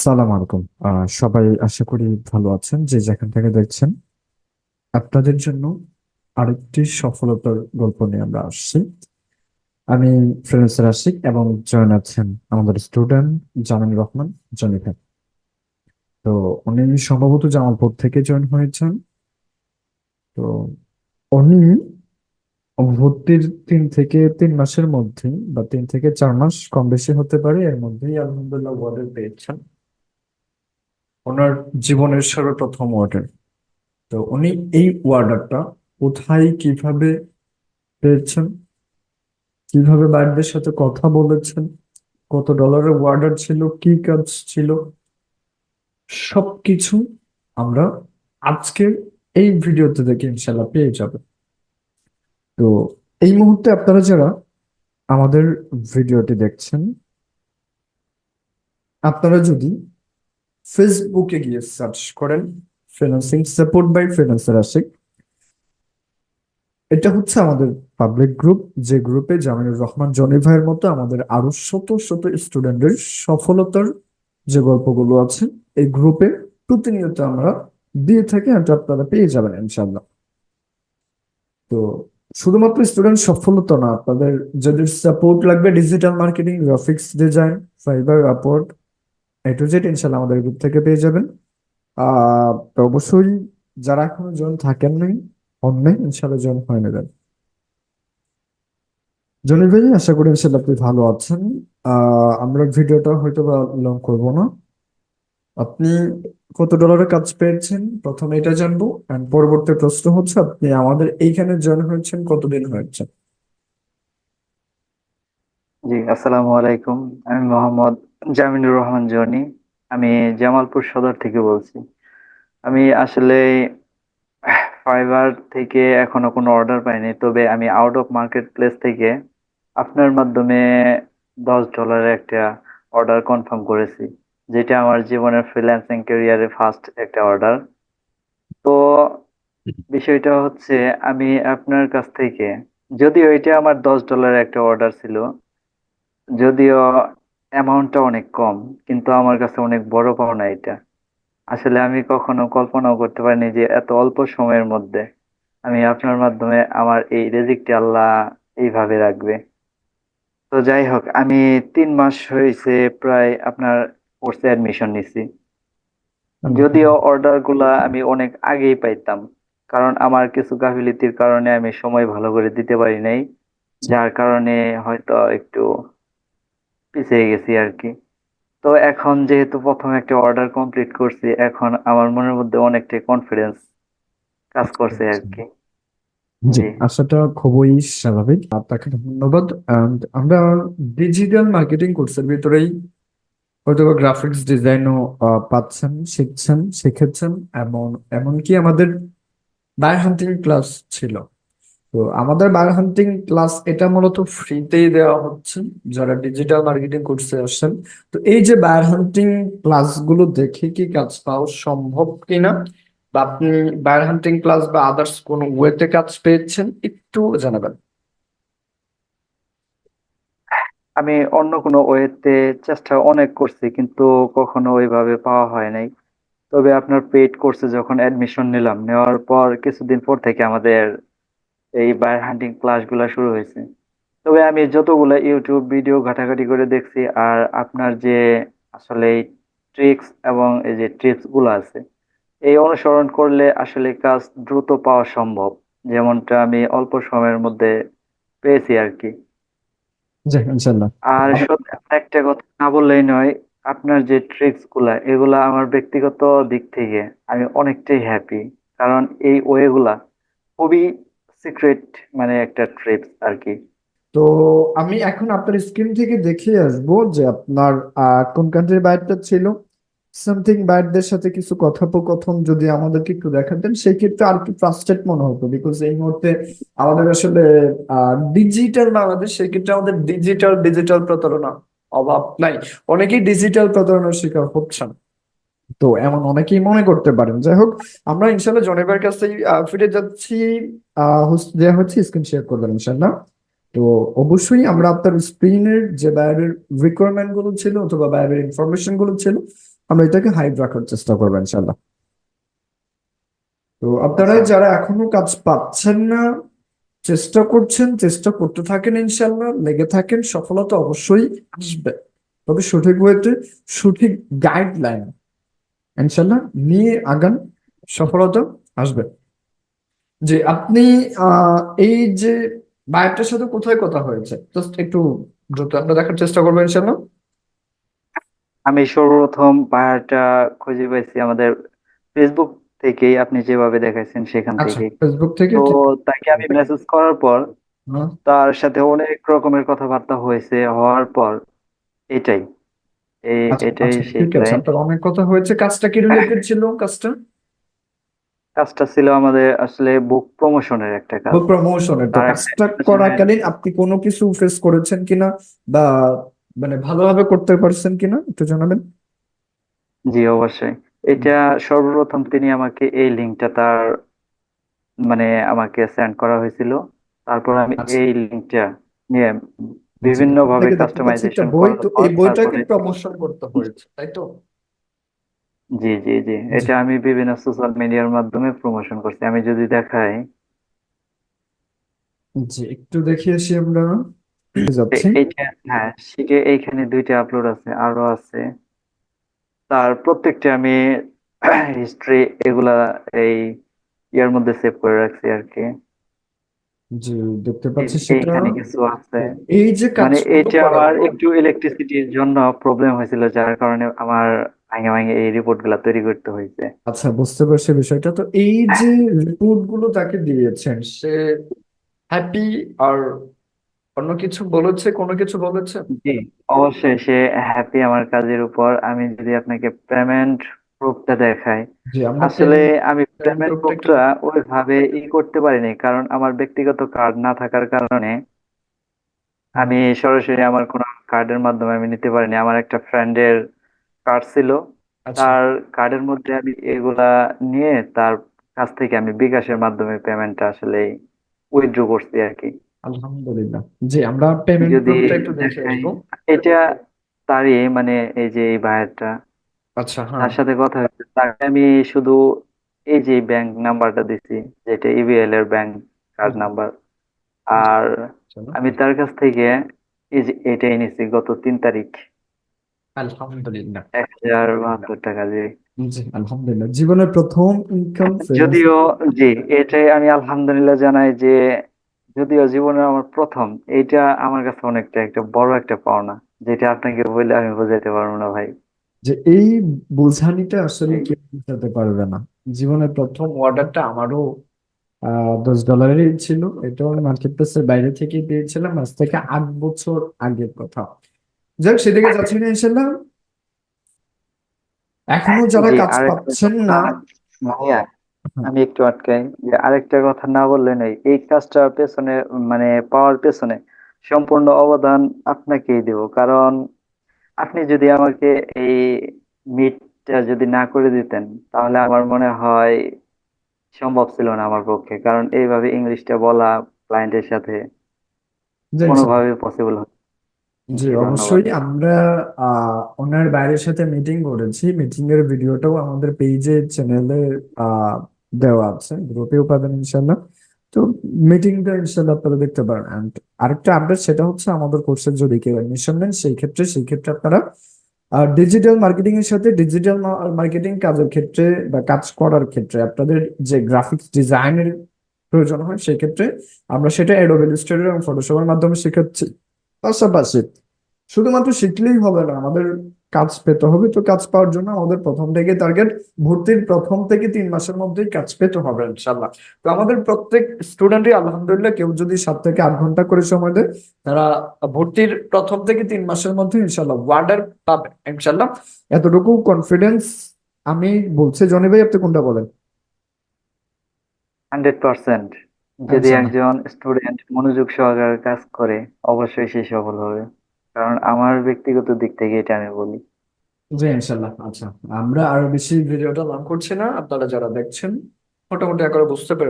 সালাম আলাইকুম। সবাই আশা করি ভালো আছেন, যে যেখান থেকে দেখছেন। আপনাদের জন্য আরেকটি সফলতার গল্প নিয়ে আমরা আসছি। আমি ফ্রেন্ডস আশিক এবং জয়েন আছেন আমাদের স্টুডেন্ট জামিনুর রহমান জনি ভাই। তো উনি সম্ভবত জামালপুর থেকে জয়েন হয়েছেন। তো উনি ভর্তির 3 থেকে 3 মাসের মধ্যে বা 3 থেকে 4 মাস, কম বেশি হতে পারে, এর মধ্যেই আলহামদুলিল্লাহ ওয়ার্ডের পেয়েছেন, ওনার জীবনের সর্বপ্রথম ওয়ার্ডের। তো উনি এই অর্ডারটা কোথায় কিভাবে পেয়েছেন, কিভাবে বাইরদের সাথে কথা বলেছেন, কত ডলারের অর্ডার ছিল, কি কাজ ছিল, সবকিছু আমরা আজকের এই ভিডিওতে দেখে ইনশাল্লাহ পেয়ে যাবে। তো এই মুহূর্তে আপনারা যারা আমাদের ভিডিওটি দেখছেন, আপনারা যদি ফেসবুকে গিয়ে সার্চ করেন ফিন্যান্সিং সাপোর্ট বাই ফিন্যান্সার আশিক, এটা হচ্ছে আমাদের পাবলিক গ্রুপ, যে গ্রুপে জামিনুর রহমান জনি ভাইয়ের মতো আমাদের আরো শত শত স্টুডেন্টের সফলতার যে গল্পগুলো আছে এই গ্রুপে প্রতিনিয়ত আমরা দিয়ে থাকি, এটা আপনারা পেয়ে যাবেন ইনশাল্লাহ। তো শুধুমাত্র স্টুডেন্ট সফলতা না, আপনাদের যাদের সাপোর্ট লাগবে, digital marketing, graphics design, Fiverr, Upwork, A to Z ইনশাল্লাহ আমাদের গ্রুপ থেকে পেয়ে যাবেন। তো অবশ্যই যারা এখনো জয়েন থাকেন নাই, হন নাই, ইনশাল্লাহ জয়েন হয়ে নেবেন। জলিল ভাই, আশা করি ইনশাল্লাহ আপনি ভালো আছেন। আমরা ভিডিওটা হয়তো বা লং করবো না। আপনি কত ডলারের কাজ পেয়েছেন প্রথমে এটা জানবো, এন্ড পরবর্তী প্রশ্ন হচ্ছে আপনি আমাদের এইখানে জয়েন হয়েছেন কতদিন হয়েছে। জি, আসসালামু আলাইকুম। আমি মোহাম্মদ জামিনুর রহমান জনি। আমি জামালপুর সদর থেকে বলছি। আমি আসলে ফাইবার থেকে এখনো কোনো অর্ডার পাইনি, তবে আমি আউট অফ মার্কেট প্লেস থেকে আপনার মাধ্যমে $10 একটা অর্ডার কনফার্ম করেছি, যেটা আমার জীবনের ফ্রিল্যান্সিং ক্যারিয়ারে ফার্স্ট একটা অর্ডার। তো বিষয়টা হচ্ছে, আমি আপনার কাছ থেকে, যদিও এটা আমার $10 একটা অর্ডার ছিল, যদিও অ্যামাউন্টটা অনেক কম, কিন্তু আমার কাছে অনেক বড় পাওনা এটা। আসলে আমি কখনো কল্পনাও করতে পারিনি যে এত অল্প সময়ের মধ্যে আমি আপনার মাধ্যমে আমার এই রেজিকটি আল্লাহ এইভাবে রাখবে। তো যাই হোক, আমি 3 মাস হয়েছে প্রায় আপনার কোর্সে অ্যাডমিশন নিছি। যদিও অর্ডার গুলা আমি অনেক আগেই পাইতাম, কারণ আমার কিছু গাফিলতির কারণে আমি সময় ভালো করে দিতে পারি নাই, যার কারণে হয়তো একটু পিছিয়ে গেছি আর কি। তো এখন যেহেতু প্রথম একটা অর্ডার কমপ্লিট করছি, এখন আমার মনের মধ্যে অনেকটাই কনফিডেন্স কাজ করছে আর কি। জি, জি। আশাটা খুবই স্বাভাবিক, আপনাকে ধন্যবাদ। And আমরা ডিজিটাল মার্কেটিং কোর্সের ভিতরেই হয়তো গ্রাফিক্স ডিজাইনও পাচ্ছেন, শিখছেন, শিখেছেন, এবং এমনকি আমাদের বায়ার হান্টিং ক্লাস ছিল। তো আমাদের বায়ার হান্টিং ক্লাস এটা মূলত ফ্রিতেই দেওয়া হচ্ছে যারা ডিজিটাল মার্কেটিং কোর্সে আসছেন। তো এই যে বায়ার হান্টিং ক্লাসগুলো দেখে কি কাজ পাওয়া সম্ভব কিনা, বা আপনি বায়ার হান্টিং ক্লাস বা আদার্স কোনো ওয়েতে কাজ পেয়েছেন, একটু জানাবেন। আমি অন্য কোনো ওয়েতে চেষ্টা অনেক করছি, কিন্তু কখনো ওইভাবে পাওয়া হয় নাই। তবে আপনার পেইড কোর্সে যখন অ্যাডমিশন নিলাম, নেওয়ার পর কিছুদিন পর থেকে আমাদের এই বায়ার হান্টিং ক্লাসগুলো শুরু হয়েছে। তবে আমি যতগুলো ইউটিউব ভিডিও ঘাটাঘাটি করে দেখছি, আর আপনার যে আসলে ট্রিক্স এবং এই যে টিপস গুলো আছে, এই অনুসরণ করলে আসলে কাজ দ্রুত পাওয়া সম্ভব, যেমনটা আমি অল্প সময়ের মধ্যে পেয়েছি আর কি। জি, ইনশাল্লাহ। আর সত্যি একটা কথা না বললেই নয়, আপনার যে ট্রিক্স গুলা, এগুলা আমার ব্যক্তিগত দিক থেকে আমি অনেকটাই হ্যাপি, কারণ এই ওয়ে গুলা খুবই সিক্রেট, মানে একটা ট্রিক্স আর কি। তো আমি এখন আপনার স্ক্রিন থেকে দেখে আসবো যে আপনার কোন কান্ট্রির বাইরটা ছিল। সামথিং বাইরদের সাথে কিছু কথোপকথন যদি আমাদেরকে একটু দেখাতেন, সেই ক্ষেত্রে আর একটু ট্রাস্টেড মনে হতো, বিকজ এই মুহূর্তে আমাদের আসলে ডিজিটাল বাংলাদেশ, সেই ক্ষেত্রে আমাদের ডিজিটাল ডিজিটাল প্রতারণা অভাব নাই। অনেকেই ডিজিটাল প্রতারণার শিকার হচ্ছেন। তো এমন অনেকেই মনে করতে পারেন। যাই হোক, আমরা ইনশাল্লাহ জনেবার কাছেই ফিরে যাচ্ছি। হোস্ট দেওয়া হচ্ছে, স্ক্রিন শেয়ার করবেন ইনশাল্লাহ। তো অবশ্যই আমরা আপনার স্ক্রিনের যে বাইরের রিকোয়ারমেন্ট গুলো ছিল অথবা বাইরের ইনফরমেশন গুলো ছিল, আমরা এটাকে হাইড রাখার চেষ্টা করবো ইনশাল্লাহ। তো আপনারা আচ্ছা। যারা এখনো কাজ পাচ্ছেন না, চেষ্টা করছেন, চেষ্টা করতে থাকেন, ইনশাল্লাহ লেগে থাকেন, সফলতা অবশ্যই আসবে। তবে সঠিক ওয়েতে, সঠিক গাইডলাইন ইনশাল্লাহ নিয়ে আগান, সফলতা আসবে। যে আপনি এই যে বায়ারটার সাথে কোথায় কথা হয়েছে, জাস্ট একটু দ্রুত আমরা দেখার চেষ্টা করবো ইনশাল্লাহ। আমি সর্বপ্রথম পাহাড়টা খুঁজে পাইছি আমাদের ফেসবুক থেকেই, আপনি যেভাবে দেখাইছেন সেখান আচ্ছা, থেকেই। ফেসবুক থেকে, তো ঠিক তাকে আমি মেসেজ করার পর আছে। তার সাথে অনেক রকমের কথাবার্তা হয়েছে, হওয়ার পর এটাই আচ্ছা এটাই আচ্ছা, সেই ঠিক আছে, ক্লায়েন্ট। আপনার অনেক কথা হয়েছে। কাজটা কি রিলেটেড ছিল, কাজটা? কাজটা ছিল আমাদের আসলে বুক প্রমোশনের একটা কাজ। প্রমোশনের। তো তার একটা কাজটা অ্যানিমেশনের। করাকালীন আপনি কোনো কিছু ফেস করেছেন কিনা, বা মানে ভালোভাবে করতে পারছেন কিনা একটু জানাবেন। জি অবশ্যই। এটা সর্বপ্রথম তিনি আমাকে এই লিঙ্কটা তার মানে আমাকে সেন্ড করা হয়েছিল। তারপর আমি আচ্ছা, এই লিঙ্কটা নিয়ে জি, বিভিন্ন এখান ভাবে থেকে দেখতে পাচ্ছি একটা কাস্টমাইজেশন বই, করার তো পর এই বইটাকে তারপরে প্রমোশন করতে হয়েছে, তাই তো? জি জি জি, জি এটা আমি বিভিন্ন সোশ্যাল মিডিয়ার মাধ্যমে প্রমোশন করছি। আমি যদি দেখাই, জি, একটু দেখে আসি আমরা, যাচ্ছি। এইটা, হ্যাঁ শিখে এইখানে দুইটা আপলোড আছে, আরো আছে। তার প্রত্যেকটা আমি হিস্ট্রি এগুলা এই ইয়ার মধ্যে সেভ করে রাখছি আর কি। জি, দেখতে পাচ্ছি সেটা। এইখানে কিছু আছে। এই যে মানে কাজগুলো এটা করার আমার পর, একটু ইলেকট্রিসিটির জন্য প্রবলেম হয়েছিল, যার কারণে আমার ভাঙে ভাঙে এই রিপোর্ট গুলা তৈরি করতে হয়েছে। আচ্ছা বুঝতে পারছি বিষয়টা। তো এই যে রিপোর্ট গুলো তাকে দিয়েছেন, সে হ্যাপি, আর অন্য কিছু বলেছে, কোনো কিছু বলেছে? জি অবশ্যই সে হ্যাপি আমার কাজের উপর। আমি যদি আপনাকে পেমেন্ট প্রুফটা দেখাই, জি, আমরা আসলে আমি পেমেন্ট পেমেন্ট প্রুফটা একটু প্রুফটা ওইভাবে করতে পারিনি, কারণ আমার ব্যক্তিগত কার্ড না থাকার কারণে হুম, আমি সরাসরি আমার কোনো কার্ডের মাধ্যমে আমি নিতে পারিনি। আমার একটা ফ্রেন্ডের কার্ড ছিল, আচ্ছা, তার কার্ডের মধ্যে আমি এগুলা নিয়ে তার কাছ থেকে আমি বিকাশের মাধ্যমে পেমেন্টটা আসলে উইথড্র করছি আর কি। আলহামদুলিল্লাহ। জি, আমরা পেমেন্ট যদি প্রুফটা একটু দেখে দেখাই, আসবো। এটা তারই মানে এই যে এই ভাইয়াটা, আচ্ছা, হ্যাঁ। তার সাথে কথা হয়েছে। তাকে আমি শুধু এই যে ব্যাংক নাম্বারটা দিছি, যেটা ইবিএল এর ব্যাংক কার্ড হুম, নাম্বার, জি, আর চলো। আমি তার কাছ থেকে এই যে এটাই নিছি গত 3 তারিখ, আলহামদুলিল্লাহ। 1072 টাকা দিয়ে। জি, আলহামদুলিল্লাহ, জীবনের প্রথম ইনকাম ফ্রিল্যান্স। যদিও জি, এটাই আমি আলহামদুলিল্লাহ জানাই যে যদিও জীবনে আমার প্রথম, এইটা আমার কাছে অনেকটা একটা বড় একটা পাওনা, যেটা আপনাকে বলে আমি বোঝাতে পারবো না ভাই। যে এই বোঝানিটা আসলে কেউ বোঝাতে পারবে না। জীবনের প্রথম অর্ডারটা আমারও $10 ছিল। এটাও আমি মার্কেট প্লেসের বাইরে থেকে পেয়েছিলাম, আজ থেকে 8 বছর আগের কথা। যাক, সেদিকে যাচ্ছি না ইনশাল্লাহ। এখনো যারা জি কাজ আরেকটা পাচ্ছেন কথা না, ভাইয়া, হ্যাঁ, আমি একটু আটকাই, যে আরেকটা কথা না বললেন, এই কাজটার পেছনে মানে পাওয়ার পেছনে সম্পূর্ণ অবদান আপনাকেই দেব। কারণ আপনি যদি আমাকে এই মিটটা যদি না করে দিতেন, তাহলে আমার মনে হয় সম্ভব ছিল না আমার পক্ষে, কারণ এইভাবে ইংলিশটা বলা ক্লায়েন্টের সাথে জি, ইনশাল্লাহ। কোনোভাবে পসিবল হয়। জি, জি ধন্যবাদ। অবশ্যই আমরা ওনার বাইরের সাথে মিটিং করেছি। মিটিং এর ভিডিওটাও আমাদের পেজে, চ্যানেলে দেওয়া আছে, গ্রুপেও পাবেন ইনশাল্লাহ। তো মিটিংটা ইনশাল্লাহ আপনারা দেখতে পারেন। And আরেকটা আপডেট, সেটা হচ্ছে আমাদের কোর্সের যদি কেউ অ্যাডমিশন নেন, সেই ক্ষেত্রে আপনারা ডিজিটাল মার্কেটিং এর সাথে, ডিজিটাল মার্কেটিং কাজের ক্ষেত্রে বা কাজ করার ক্ষেত্রে আপনাদের যে গ্রাফিক্স ডিজাইনের প্রয়োজন হয়, সেই ক্ষেত্রে আমরা সেটা অ্যাডোবে ইলাস্ট্রেটর এবং ফটোশপের মাধ্যমে শেখাচ্ছি। পাশাপাশি শুধুমাত্র শিখলেই হবে না, আমাদের কাজ পেতে হবে। তো কাজ পাওয়ার জন্য আমাদের প্রথম থেকে টার্গেট, ভর্তির প্রথম থেকে 3 মাসের মধ্যেই কাজ পেতে হবে ইনশাল্লাহ। তো আমাদের প্রত্যেক স্টুডেন্টই আলহামদুলিল্লাহ, কেউ যদি 7 থেকে 8 ঘন্টা করে সময় দেয়, তারা ভর্তির প্রথম থেকে 3 মাসের মধ্যে ইনশাল্লাহ ওয়ার্ডার পাবে ইনশাল্লাহ। এতটুকু কনফিডেন্স আমি বলছি। জনি ভাই, আপনি কোনটা বলেন? 100%। যদি ইনশাল্লাহ। একজন স্টুডেন্ট মনোযোগ সহকারে কাজ করে, অবশ্যই সে সফল হবে। কারণ আমার ব্যক্তিগত দিক থেকে এটা আমি বলি। জি, ইনশাল্লাহ। আচ্ছা, আমরা আরো বেশি ভিডিওটা লং করছি না, আপনারা যারা দেখছেন মোটামুটি একবার বুঝতে পেরেছেন।